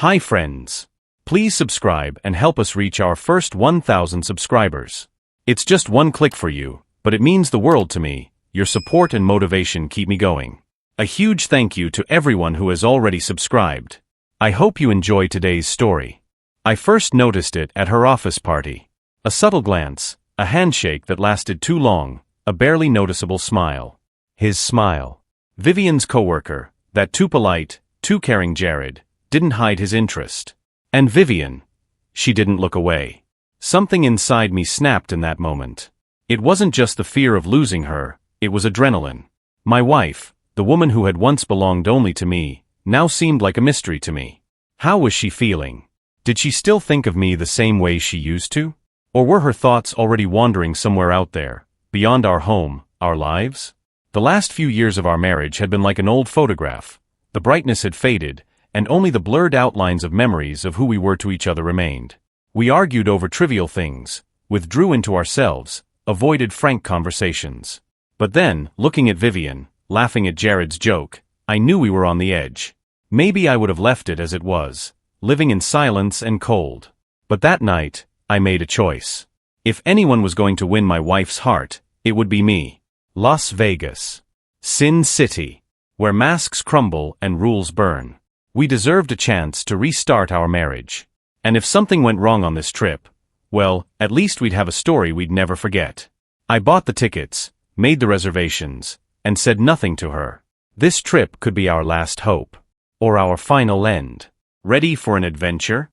Hi friends. Please subscribe and help us reach our first 1,000 subscribers. It's just one click for you, but it means the world to me. Your support and motivation keep me going. A huge thank you to everyone who has already subscribed. I hope you enjoy today's story. I first noticed it at her office party. A subtle glance, a handshake that lasted too long, a barely noticeable smile. His smile. Vivian's coworker, that too polite, too caring Jared, didn't hide his interest. And Vivian. She didn't look away. Something inside me snapped in that moment. It wasn't just the fear of losing her, it was adrenaline. My wife, the woman who had once belonged only to me, now seemed like a mystery to me. How was she feeling? Did she still think of me the same way she used to? Or were her thoughts already wandering somewhere out there, beyond our home, our lives? The last few years of our marriage had been like an old photograph. The brightness had faded, and only the blurred outlines of memories of who we were to each other remained. We argued over trivial things, withdrew into ourselves, avoided frank conversations. But then, looking at Vivian, laughing at Jared's joke, I knew we were on the edge. Maybe I would have left it as it was, living in silence and cold. But that night, I made a choice. If anyone was going to win my wife's heart, it would be me. Las Vegas. Sin City. Where masks crumble and rules burn. We deserved a chance to restart our marriage. And if something went wrong on this trip, well, at least we'd have a story we'd never forget. I bought the tickets, made the reservations, and said nothing to her. This trip could be our last hope. Or our final end. Ready for an adventure?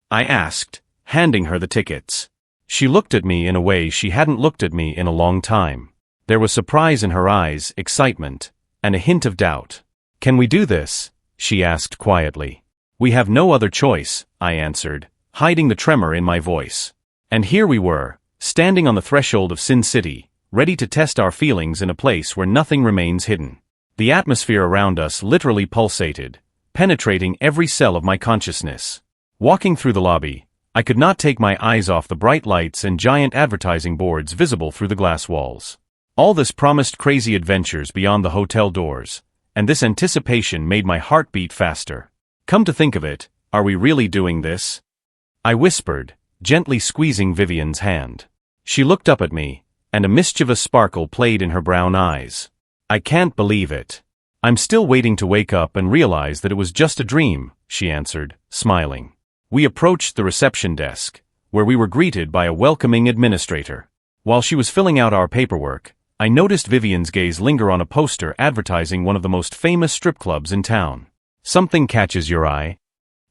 I asked, handing her the tickets. She looked at me in a way she hadn't looked at me in a long time. There was surprise in her eyes, excitement, and a hint of doubt. Can we do this? She asked quietly. We have no other choice, I answered, hiding the tremor in my voice. And here we were, standing on the threshold of Sin City, ready to test our feelings in a place where nothing remains hidden. The atmosphere around us literally pulsated, penetrating every cell of my consciousness. Walking through the lobby, I could not take my eyes off the bright lights and giant advertising boards visible through the glass walls. All this promised crazy adventures beyond the hotel doors, and this anticipation made my heart beat faster. Come to think of it, are we really doing this? I whispered, gently squeezing Vivian's hand. She looked up at me, and a mischievous sparkle played in her brown eyes. I can't believe it. I'm still waiting to wake up and realize that it was just a dream, she answered, smiling. We approached the reception desk, where we were greeted by a welcoming administrator. While she was filling out our paperwork, I noticed Vivian's gaze linger on a poster advertising one of the most famous strip clubs in town. Something catches your eye?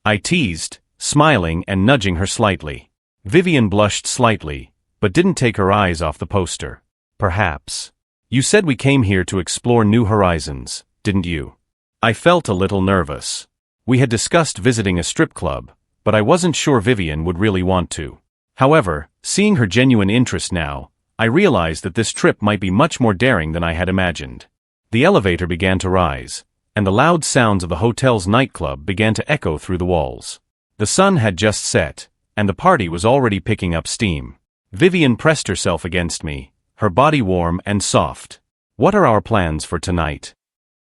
I teased, smiling and nudging her slightly. Vivian blushed slightly, but didn't take her eyes off the poster. Perhaps. You said we came here to explore new horizons, didn't you? I felt a little nervous. We had discussed visiting a strip club, but I wasn't sure Vivian would really want to. However, seeing her genuine interest now, I realized that this trip might be much more daring than I had imagined. The elevator began to rise, and the loud sounds of the hotel's nightclub began to echo through the walls. The sun had just set, and the party was already picking up steam. Vivian pressed herself against me, her body warm and soft. What are our plans for tonight?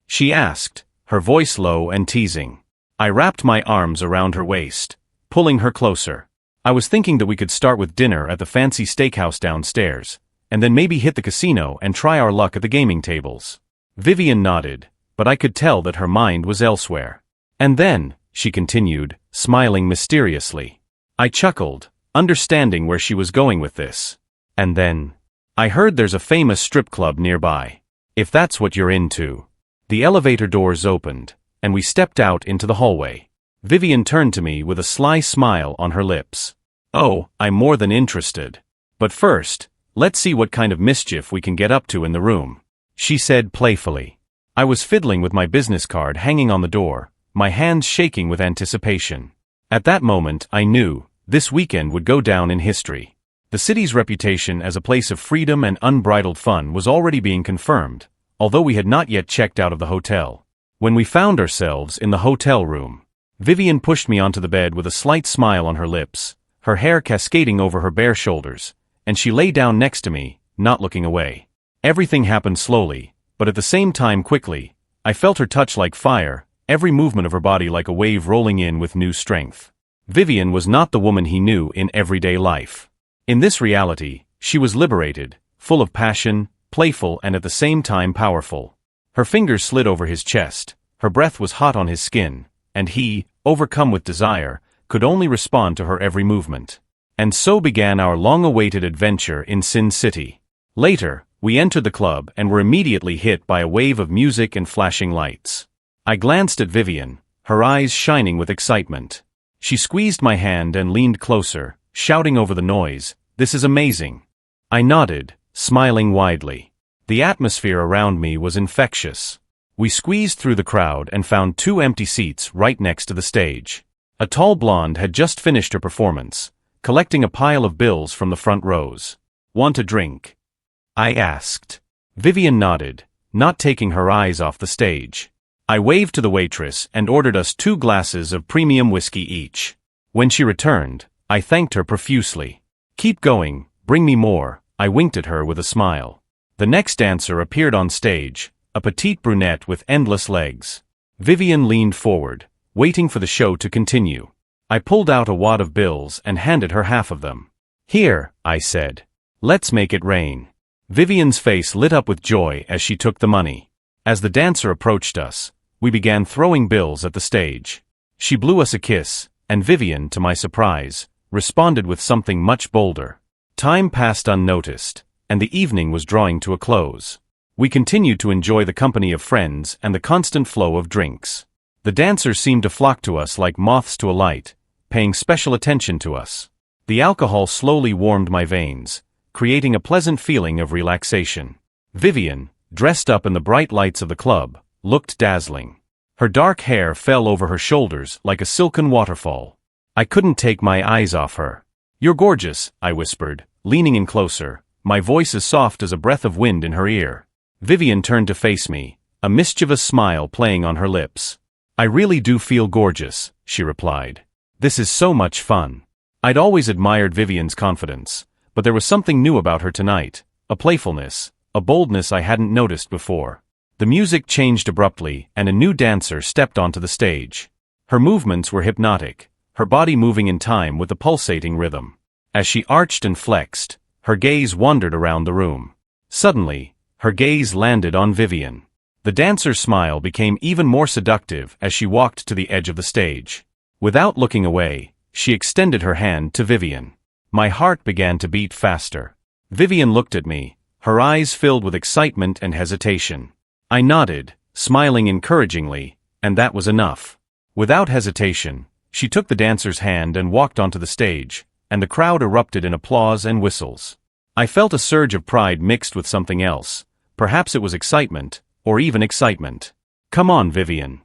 She asked, her voice low and teasing. I wrapped my arms around her waist, pulling her closer. I was thinking that we could start with dinner at the fancy steakhouse downstairs, and then maybe hit the casino and try our luck at the gaming tables. Vivian nodded, but I could tell that her mind was elsewhere. And then, she continued, smiling mysteriously. I chuckled, understanding where she was going with this. And then, I heard there's a famous strip club nearby. If that's what you're into. The elevator doors opened, and we stepped out into the hallway. Vivian turned to me with a sly smile on her lips. Oh, I'm more than interested. But first, let's see what kind of mischief we can get up to in the room, she said playfully. I was fiddling with my business card hanging on the door, my hands shaking with anticipation. At that moment I knew, this weekend would go down in history. The city's reputation as a place of freedom and unbridled fun was already being confirmed, although we had not yet checked out of the hotel. When we found ourselves in the hotel room, Vivian pushed me onto the bed with a slight smile on her lips, her hair cascading over her bare shoulders, and she lay down next to me, not looking away. Everything happened slowly, but at the same time quickly. I felt her touch like fire, every movement of her body like a wave rolling in with new strength. Vivian was not the woman he knew in everyday life. In this reality, she was liberated, full of passion, playful and at the same time powerful. Her fingers slid over his chest, her breath was hot on his skin, and he, overcome with desire, could only respond to her every movement. And so began our long-awaited adventure in Sin City. Later, we entered the club and were immediately hit by a wave of music and flashing lights. I glanced at Vivian, her eyes shining with excitement. She squeezed my hand and leaned closer, shouting over the noise, "This is amazing." I nodded, smiling widely. The atmosphere around me was infectious. We squeezed through the crowd and found 2 empty seats right next to the stage. A tall blonde had just finished her performance, collecting a pile of bills from the front rows. "Want a drink?" I asked. Vivian nodded, not taking her eyes off the stage. I waved to the waitress and ordered us 2 glasses of premium whiskey each. When she returned, I thanked her profusely. "Keep going, bring me more," I winked at her with a smile. The next dancer appeared on stage, a petite brunette with endless legs. Vivian leaned forward, waiting for the show to continue. I pulled out a wad of bills and handed her half of them. "Here," I said. "Let's make it rain." Vivian's face lit up with joy as she took the money. As the dancer approached us, we began throwing bills at the stage. She blew us a kiss, and Vivian, to my surprise, responded with something much bolder. Time passed unnoticed, and the evening was drawing to a close. We continued to enjoy the company of friends and the constant flow of drinks. The dancers seemed to flock to us like moths to a light, paying special attention to us. The alcohol slowly warmed my veins, creating a pleasant feeling of relaxation. Vivian, dressed up in the bright lights of the club, looked dazzling. Her dark hair fell over her shoulders like a silken waterfall. I couldn't take my eyes off her. "You're gorgeous," I whispered, leaning in closer, my voice as soft as a breath of wind in her ear. Vivian turned to face me, a mischievous smile playing on her lips. "I really do feel gorgeous," she replied. "This is so much fun." I'd always admired Vivian's confidence, but there was something new about her tonight, a playfulness, a boldness I hadn't noticed before. The music changed abruptly and a new dancer stepped onto the stage. Her movements were hypnotic, her body moving in time with the pulsating rhythm. As she arched and flexed, her gaze wandered around the room. Suddenly, her gaze landed on Vivian. The dancer's smile became even more seductive as she walked to the edge of the stage. Without looking away, she extended her hand to Vivian. My heart began to beat faster. Vivian looked at me, her eyes filled with excitement and hesitation. I nodded, smiling encouragingly, and that was enough. Without hesitation, she took the dancer's hand and walked onto the stage, and the crowd erupted in applause and whistles. I felt a surge of pride mixed with something else. Perhaps it was excitement, or even excitement. "Come on, Vivian,"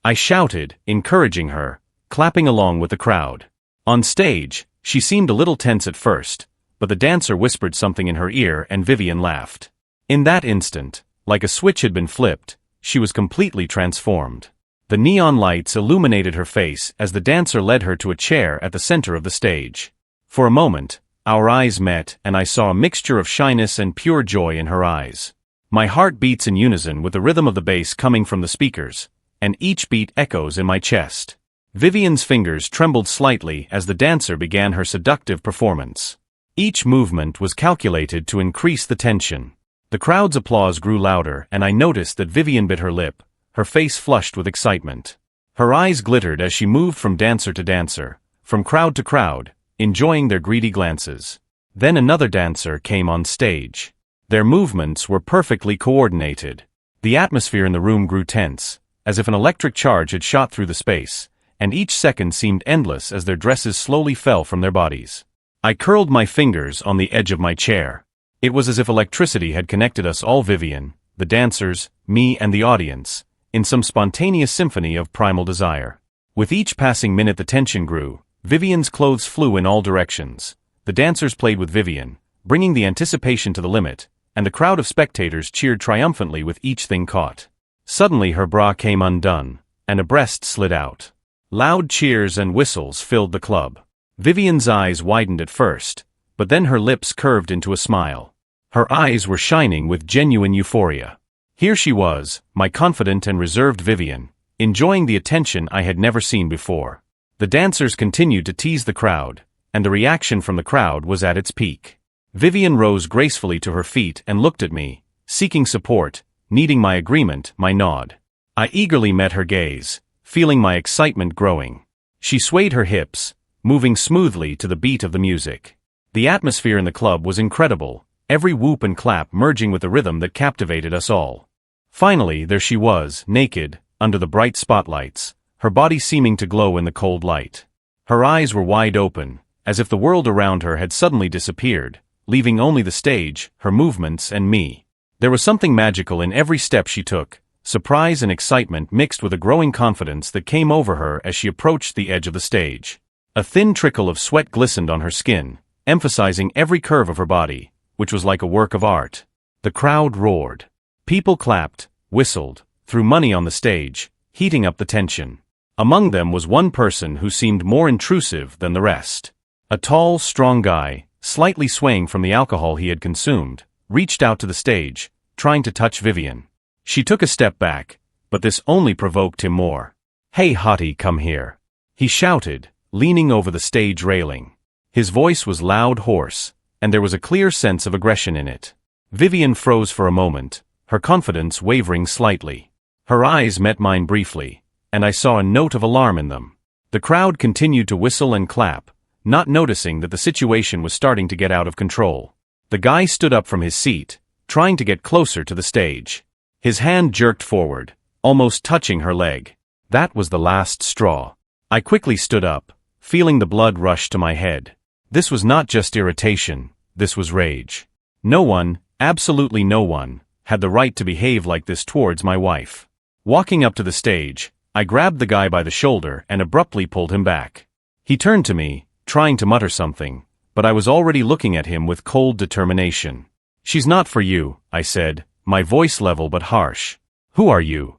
I shouted, encouraging her, clapping along with the crowd. On stage, she seemed a little tense at first, but the dancer whispered something in her ear and Vivian laughed. In that instant, like a switch had been flipped, she was completely transformed. The neon lights illuminated her face as the dancer led her to a chair at the center of the stage. For a moment, our eyes met and I saw a mixture of shyness and pure joy in her eyes. My heart beats in unison with the rhythm of the bass coming from the speakers, and each beat echoes in my chest. Vivian's fingers trembled slightly as the dancer began her seductive performance. Each movement was calculated to increase the tension. The crowd's applause grew louder and I noticed that Vivian bit her lip, her face flushed with excitement. Her eyes glittered as she moved from dancer to dancer, from crowd to crowd, enjoying their greedy glances. Then another dancer came on stage. Their movements were perfectly coordinated. The atmosphere in the room grew tense, as if an electric charge had shot through the space, and each second seemed endless as their dresses slowly fell from their bodies. I curled my fingers on the edge of my chair. It was as if electricity had connected us all, Vivian, the dancers, me and the audience, in some spontaneous symphony of primal desire. With each passing minute the tension grew. Vivian's clothes flew in all directions. The dancers played with Vivian, bringing the anticipation to the limit, and the crowd of spectators cheered triumphantly with each thing caught. Suddenly her bra came undone, and a breast slid out. Loud cheers and whistles filled the club. Vivian's eyes widened at first, but then her lips curved into a smile. Her eyes were shining with genuine euphoria. Here she was, my confident and reserved Vivian, enjoying the attention I had never seen before. The dancers continued to tease the crowd, and the reaction from the crowd was at its peak. Vivian rose gracefully to her feet and looked at me, seeking support, needing my agreement, my nod. I eagerly met her gaze, feeling my excitement growing. She swayed her hips, moving smoothly to the beat of the music. The atmosphere in the club was incredible, every whoop and clap merging with a rhythm that captivated us all. Finally, there she was, naked, under the bright spotlights, her body seeming to glow in the cold light. Her eyes were wide open, as if the world around her had suddenly disappeared, leaving only the stage, her movements, and me. There was something magical in every step she took, surprise and excitement mixed with a growing confidence that came over her as she approached the edge of the stage. A thin trickle of sweat glistened on her skin, emphasizing every curve of her body, which was like a work of art. The crowd roared. People clapped, whistled, threw money on the stage, heating up the tension. Among them was one person who seemed more intrusive than the rest. A tall, strong guy, slightly swaying from the alcohol he had consumed, reached out to the stage, trying to touch Vivian. She took a step back, but this only provoked him more. "Hey hottie, come here," he shouted, leaning over the stage railing. His voice was loud, hoarse, and there was a clear sense of aggression in it. Vivian froze for a moment, her confidence wavering slightly. Her eyes met mine briefly, and I saw a note of alarm in them. The crowd continued to whistle and clap, not noticing that the situation was starting to get out of control. The guy stood up from his seat, trying to get closer to the stage. His hand jerked forward, almost touching her leg. That was the last straw. I quickly stood up, feeling the blood rush to my head. This was not just irritation, this was rage. No one, absolutely no one, had the right to behave like this towards my wife. Walking up to the stage, I grabbed the guy by the shoulder and abruptly pulled him back. He turned to me, trying to mutter something, but I was already looking at him with cold determination. "She's not for you," I said, my voice level but harsh. "Who are you?"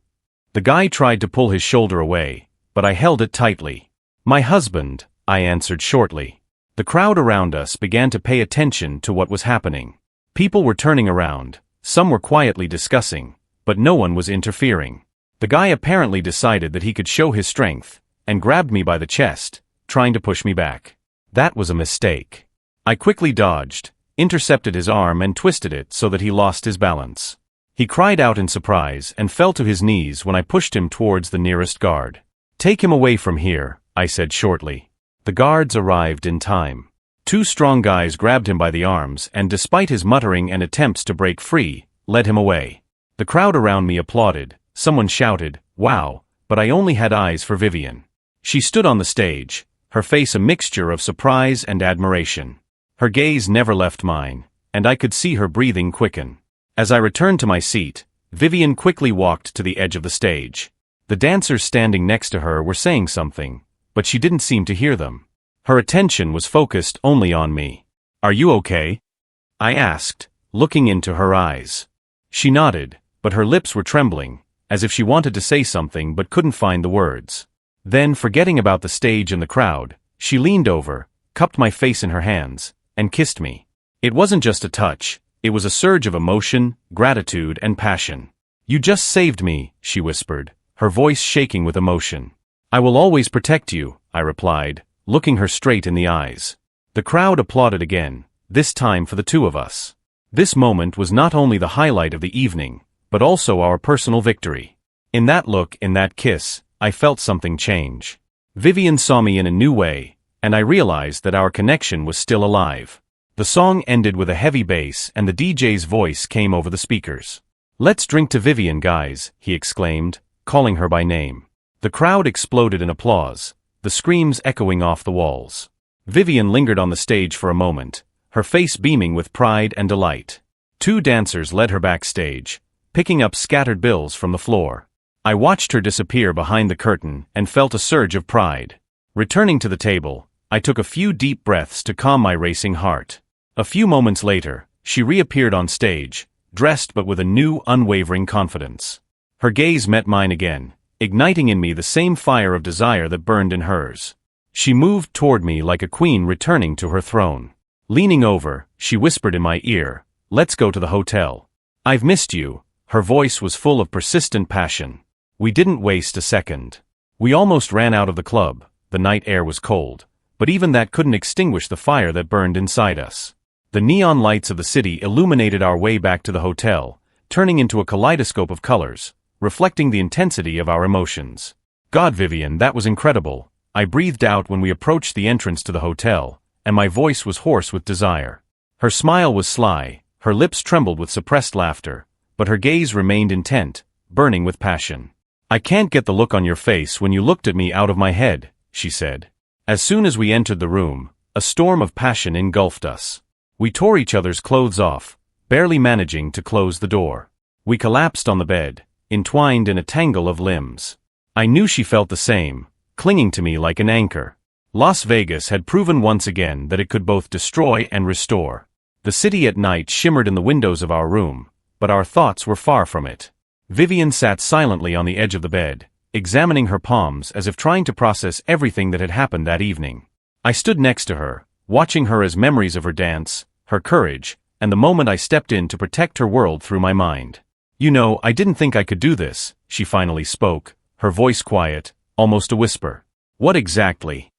The guy tried to pull his shoulder away, but I held it tightly. "My husband," I answered shortly. The crowd around us began to pay attention to what was happening. People were turning around, some were quietly discussing, but no one was interfering. The guy apparently decided that he could show his strength, and grabbed me by the chest, trying to push me back. That was a mistake. I quickly dodged, intercepted his arm and twisted it so that he lost his balance. He cried out in surprise and fell to his knees when I pushed him towards the nearest guard. "Take him away from here," I said shortly. The guards arrived in time. Two strong guys grabbed him by the arms and, despite his muttering and attempts to break free, led him away. The crowd around me applauded, someone shouted, "Wow," but I only had eyes for Vivian. She stood on the stage, her face a mixture of surprise and admiration. Her gaze never left mine, and I could see her breathing quicken. As I returned to my seat, Vivian quickly walked to the edge of the stage. The dancers standing next to her were saying something, but she didn't seem to hear them. Her attention was focused only on me. "Are you okay?" I asked, looking into her eyes. She nodded, but her lips were trembling, as if she wanted to say something but couldn't find the words. Then, forgetting about the stage and the crowd, she leaned over, cupped my face in her hands, and kissed me. It wasn't just a touch, it was a surge of emotion, gratitude, and passion. "You just saved me," she whispered, her voice shaking with emotion. "I will always protect you," I replied, looking her straight in the eyes. The crowd applauded again, this time for the two of us. This moment was not only the highlight of the evening, but also our personal victory. In that look, in that kiss, I felt something change. Vivian saw me in a new way, and I realized that our connection was still alive. The song ended with a heavy bass and the DJ's voice came over the speakers. "Let's drink to Vivian, guys," he exclaimed, calling her by name. The crowd exploded in applause, the screams echoing off the walls. Vivian lingered on the stage for a moment, her face beaming with pride and delight. Two dancers led her backstage, picking up scattered bills from the floor. I watched her disappear behind the curtain and felt a surge of pride. Returning to the table, I took a few deep breaths to calm my racing heart. A few moments later, she reappeared on stage, dressed but with a new, unwavering confidence. Her gaze met mine again, igniting in me the same fire of desire that burned in hers. She moved toward me like a queen returning to her throne. Leaning over, she whispered in my ear, "Let's go to the hotel. I've missed you." Her voice was full of persistent passion. We didn't waste a second. We almost ran out of the club. The night air was cold, but even that couldn't extinguish the fire that burned inside us. The neon lights of the city illuminated our way back to the hotel, turning into a kaleidoscope of colors, reflecting the intensity of our emotions. God, Vivian, that was incredible, I breathed out when we approached the entrance to the hotel, and my voice was hoarse with desire. Her smile was sly, her lips trembled with suppressed laughter, but her gaze remained intent, burning with passion. I can't get the look on your face when you looked at me out of my head, she said. As soon as we entered the room, a storm of passion engulfed us. We tore each other's clothes off, barely managing to close the door. We collapsed on the bed, entwined in a tangle of limbs. I knew she felt the same, clinging to me like an anchor. Las Vegas had proven once again that it could both destroy and restore. The city at night shimmered in the windows of our room, but our thoughts were far from it. Vivian sat silently on the edge of the bed, examining her palms as if trying to process everything that had happened that evening. I stood next to her, watching her as memories of her dance, her courage, and the moment I stepped in to protect her world through my mind. You know, I didn't think I could do this, she finally spoke, her voice quiet, almost a whisper. What exactly?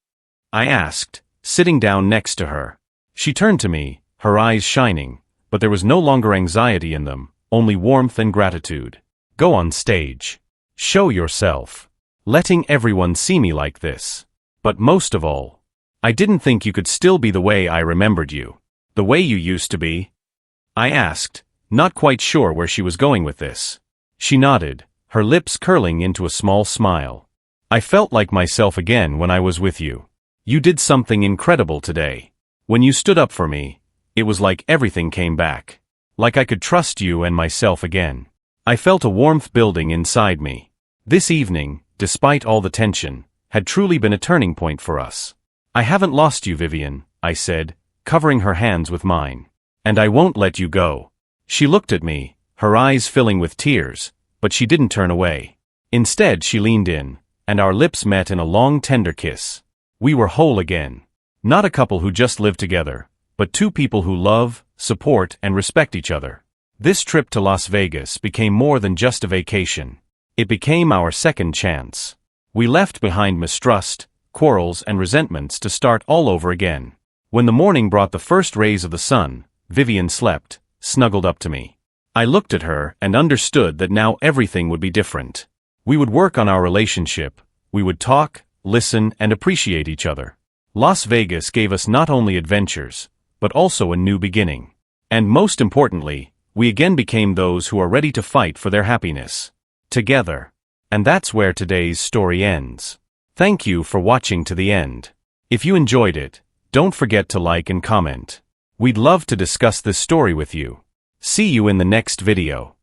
I asked, sitting down next to her. She turned to me, her eyes shining, but there was no longer anxiety in them, only warmth and gratitude. Go on stage. Show yourself. Letting everyone see me like this. But most of all, I didn't think you could still be the way I remembered you. The way you used to be? I asked, not quite sure where she was going with this. She nodded, her lips curling into a small smile. I felt like myself again when I was with you. You did something incredible today. When you stood up for me, it was like everything came back. Like I could trust you and myself again. I felt a warmth building inside me. This evening, despite all the tension, had truly been a turning point for us. I haven't lost you, Vivian, I said, covering her hands with mine. And I won't let you go. She looked at me, her eyes filling with tears, but she didn't turn away. Instead, she leaned in, and our lips met in a long, tender kiss. We were whole again. Not a couple who just live together, but two people who love, support, and respect each other. This trip to Las Vegas became more than just a vacation. It became our second chance. We left behind mistrust, quarrels, and resentments to start all over again. When the morning brought the first rays of the sun, Vivian slept, snuggled up to me. I looked at her and understood that now everything would be different. We would work on our relationship, we would talk, listen, and appreciate each other. Las Vegas gave us not only adventures, but also a new beginning. And most importantly, we again became those who are ready to fight for their happiness. Together. And that's where today's story ends. Thank you for watching to the end. If you enjoyed it, don't forget to like and comment. We'd love to discuss this story with you. See you in the next video.